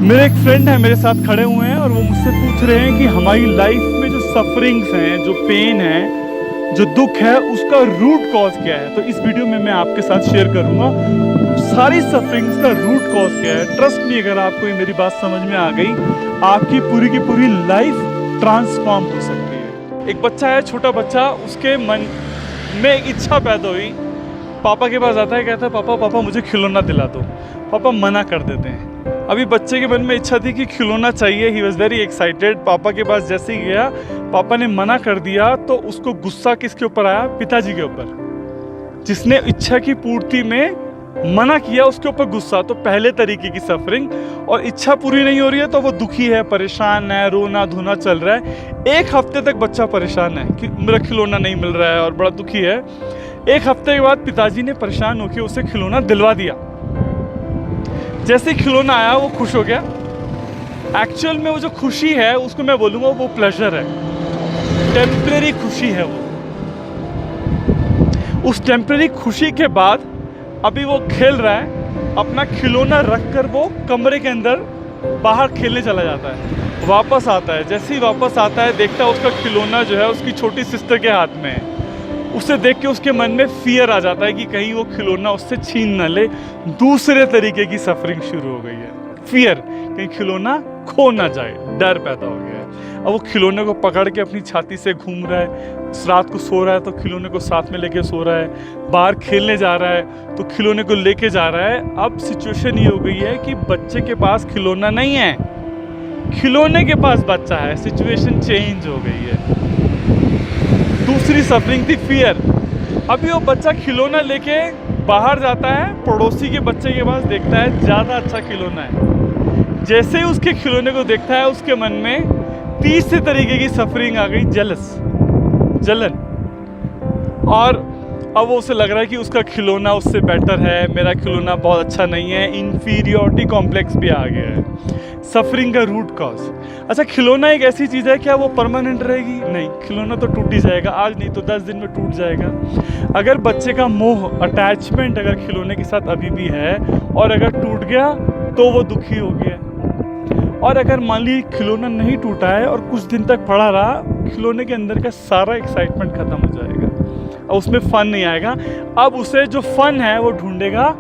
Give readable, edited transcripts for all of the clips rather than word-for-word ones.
मेरे एक फ्रेंड है मेरे साथ खड़े हुए हैं और वो मुझसे पूछ रहे हैं कि हमारी लाइफ में जो सफरिंग्स हैं, जो पेन है, जो दुख है, उसका रूट कॉज क्या है। तो इस वीडियो में मैं आपके साथ शेयर करूंगा सारी सफरिंग्स का रूट कॉज क्या है। ट्रस्ट मी, अगर आपको ये मेरी बात समझ में आ गई, आपकी पूरी की पूरी लाइफ ट्रांसफॉर्म हो सकती है। एक बच्चा है, छोटा बच्चा, उसके मन में एक इच्छा पैदा हुई, पापा के पास आता है, कहता है पापा पापा मुझे खिलौना दिला दो। पापा मना कर देते हैं। अभी बच्चे के मन में इच्छा थी कि खिलौना चाहिए। He was very excited. पापा के पास जैसे ही गया, पापा ने मना कर दिया तो उसको गुस्सा किसके ऊपर आया? पिताजी के ऊपर। जिसने इच्छा की पूर्ति में मना किया उसके ऊपर गुस्सा। तो पहले तरीके की सफरिंग। और इच्छा पूरी नहीं हो रही है तो वो दुखी है, परेशान है, रोना धोना चल रहा है। एक हफ्ते तक बच्चा परेशान है कि मेरा खिलौना नहीं मिल रहा है और बड़ा दुखी है। एक हफ्ते के बाद पिताजी ने परेशान होकर उसे खिलौना दिलवा दिया। जैसे खिलौना आया वो खुश हो गया। एक्चुअल में वो जो खुशी है उसको मैं बोलूँगा वो प्लेजर है, टेम्परेरी खुशी है वो। उस टेम्परेरी खुशी के बाद अभी वो खेल रहा है, अपना खिलौना रख कर वो कमरे के अंदर बाहर खेलने चला जाता है। वापस आता है, जैसे ही वापस आता है देखता है उसका खिलौना जो है उसकी छोटी सिस्टर के हाथ में है। उसे देख के उसके मन में फियर आ जाता है कि कहीं वो खिलौना उससे छीन न ले। दूसरे तरीके की सफरिंग शुरू हो गई है, फियर, कहीं खिलौना खो ना जाए, डर पैदा हो गया है। अब वो खिलौने को पकड़ के अपनी छाती से घूम रहा है। रात को सो रहा है तो खिलौने को साथ में लेके सो रहा है। बाहर खेलने जा रहा है तो खिलौने को लेके जा रहा है। अब सिचुएशन ये हो गई है कि बच्चे के पास खिलौना नहीं है, खिलौने के पास बच्चा है। सिचुएशन चेंज हो गई है। दूसरी सफरिंग थी फियर। अभी वो बच्चा खिलौना लेके बाहर जाता है, पड़ोसी के बच्चे के पास देखता है ज़्यादा अच्छा खिलौना है। जैसे ही उसके खिलौने को देखता है उसके मन में तीसरे तरीके की सफरिंग आ गई, जलन। और अब वो उसे लग रहा है कि उसका खिलौना उससे बेटर है, मेरा खिलौना बहुत अच्छा नहीं है। इन्फीरियोरिटी कॉम्प्लेक्स भी आ गया है। सफरिंग का रूट कॉज। अच्छा, खिलौना एक ऐसी चीज़ है, क्या वो परमानेंट रहेगी? नहीं, खिलौना तो टूट ही जाएगा, आज नहीं तो 10 दिन में टूट जाएगा। अगर बच्चे का मोह, अटैचमेंट अगर खिलौने के साथ अभी भी है और अगर टूट गया तो वो दुखी हो गया। और अगर मान ली खिलौना नहीं टूटा है और कुछ दिन तक पड़ा रहा, खिलौने के अंदर का सारा एक्साइटमेंट खत्म हो जाएगा। अब उसमें फन नहीं आएगा। अब उसे जो फन है वो ढूंढेगा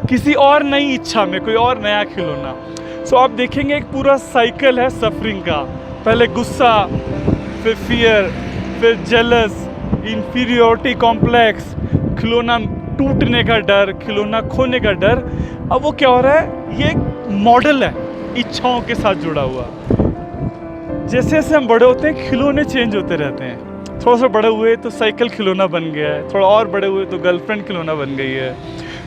किसी और नई इच्छा में, कोई और नया खिलौना। सो आप देखेंगे एक पूरा साइकिल है सफरिंग का। पहले गुस्सा, फिर फियर, फिर जेलस, इन्फीरियोरिटी कॉम्प्लेक्स, खिलौना टूटने का डर, खिलौना खोने का डर। अब वो क्या हो रहा है, ये एक मॉडल है इच्छाओं के साथ जुड़ा हुआ। जैसे जैसे हम बड़े होते हैं खिलौने चेंज होते रहते हैं। थोड़ा सा बड़े हुए तो साइकिल खिलौना बन गया है, थोड़ा और बड़े हुए तो गर्लफ्रेंड खिलौना बन गई है,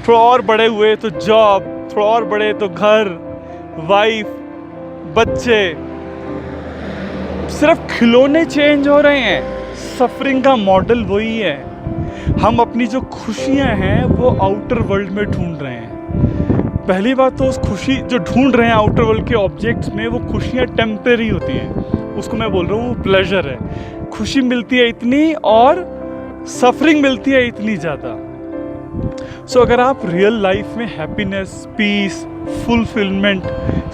थोड़ा और बड़े हुए तो जॉब, थोड़ा और बड़े तो घर, वाइफ, बच्चे। सिर्फ खिलौने चेंज हो रहे हैं, सफरिंग का मॉडल वही है। हम अपनी जो खुशियां हैं वो आउटर वर्ल्ड में ढूंढ रहे हैं। पहली बात तो उस खुशी जो ढूंढ रहे हैं आउटर वर्ल्ड के ऑब्जेक्ट्स में, वो खुशियां टेम्परेरी होती हैं। उसको मैं बोल रहा हूँ प्लेजर है। खुशी मिलती है इतनी और सफरिंग मिलती है इतनी ज़्यादा। सो अगर आप रियल लाइफ में हैप्पीनेस, पीस, फुलफिलमेंट,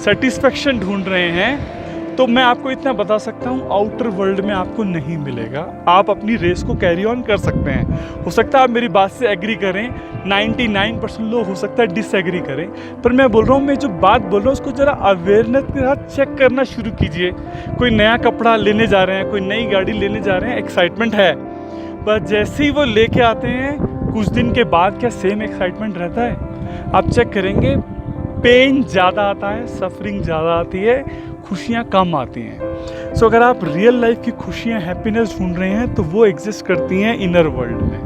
सेटिस्फेक्शन ढूंढ रहे हैं तो मैं आपको इतना बता सकता हूँ, आउटर वर्ल्ड में आपको नहीं मिलेगा। आप अपनी रेस को कैरी ऑन कर सकते हैं। हो सकता है आप मेरी बात से एग्री करें, 99% लोग हो सकता है डिसएग्री करें, पर मैं बोल रहा हूँ, मैं जो बात बोल रहा हूँ उसको ज़रा अवेयरनेस के साथ चेक करना शुरू कीजिए। कोई नया कपड़ा लेने जा रहे हैं, कोई नई गाड़ी लेने जा रहे हैं, एक्साइटमेंट है, पर जैसे ही वो लेके आते हैं कुछ दिन के बाद क्या सेम एक्साइटमेंट रहता है? आप चेक करेंगे, पेन ज़्यादा आता है, सफरिंग ज़्यादा आती है, खुशियाँ कम आती हैं। सो अगर आप रियल लाइफ की खुशियाँ, हैप्पीनेस ढूंढ रहे हैं तो वो एग्जिस्ट करती हैं इनर वर्ल्ड में,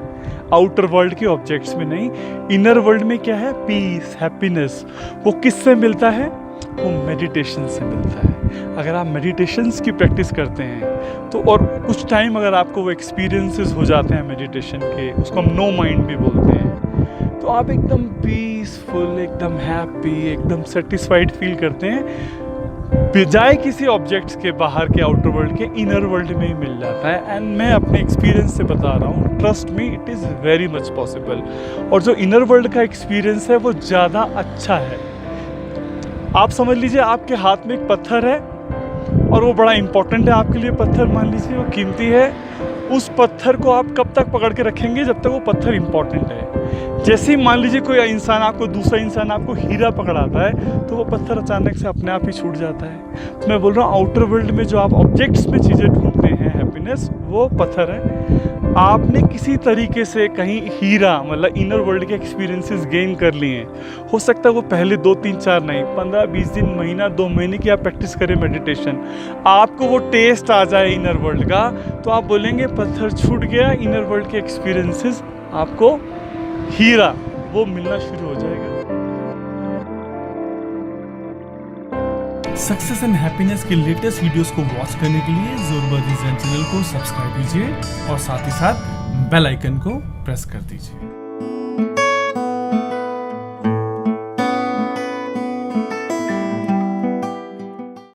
आउटर वर्ल्ड के ऑब्जेक्ट्स में नहीं। इनर वर्ल्ड में क्या है? Peace, happiness. वो किससे मिलता है? वो मेडिटेशन से मिलता है। अगर आप मेडिटेशंस की प्रैक्टिस करते हैं तो, और कुछ टाइम अगर आपको वो एक्सपीरियंसेस हो जाते हैं मेडिटेशन के, उसको हम नो माइंड भी बोलते हैं, तो आप एकदम पीसफुल, एकदम हैप्पी, एकदम सेटिस्फाइड फील करते हैं। बजाय किसी ऑब्जेक्ट्स के, बाहर के, आउटर वर्ल्ड के, इनर वर्ल्ड में ही मिल जाता है। एंड मैं अपने एक्सपीरियंस से बता रहा हूँ, trust me, it is very much possible. और जो इनर वर्ल्ड का एक्सपीरियंस है वो ज़्यादा अच्छा है। आप समझ लीजिए आपके हाथ में एक पत्थर है और वो बड़ा इंपॉर्टेंट है आपके लिए पत्थर, मान लीजिए वो कीमती है। उस पत्थर को आप कब तक पकड़ के रखेंगे? जब तक वो पत्थर इंपॉर्टेंट है। जैसे ही मान लीजिए कोई इंसान आपको, दूसरा इंसान आपको हीरा पकड़ाता है तो वो पत्थर अचानक से अपने आप ही छूट जाता है। तो मैं बोल रहा हूँ आउटर वर्ल्ड में जो आप ऑब्जेक्ट्स में चीज़ें ढूंढते हैं हैप्पीनेस, वो पत्थर है। आपने किसी तरीके से कहीं हीरा मतलब इनर वर्ल्ड के एक्सपीरियंसेस गेन कर लिए हैं। हो सकता है वो पहले 2 3 4 नहीं 15-20 दिन, महीना 2 महीने की आप प्रैक्टिस करें मेडिटेशन, आपको वो टेस्ट आ जाए इनर वर्ल्ड का, तो आप बोलेंगे पत्थर छूट गया। इनर वर्ल्ड के एक्सपीरियंसेस आपको हीरा वो मिलना शुरू हो जाएगा। सक्सेस एंड हैप्पीनेस के लेटेस्ट वीडियोस को वॉच करने के लिए ज़ोरबा डिज़ाइन चैनल को सब्सक्राइब कीजिए और साथ ही साथ बेल आइकन को प्रेस कर दीजिए।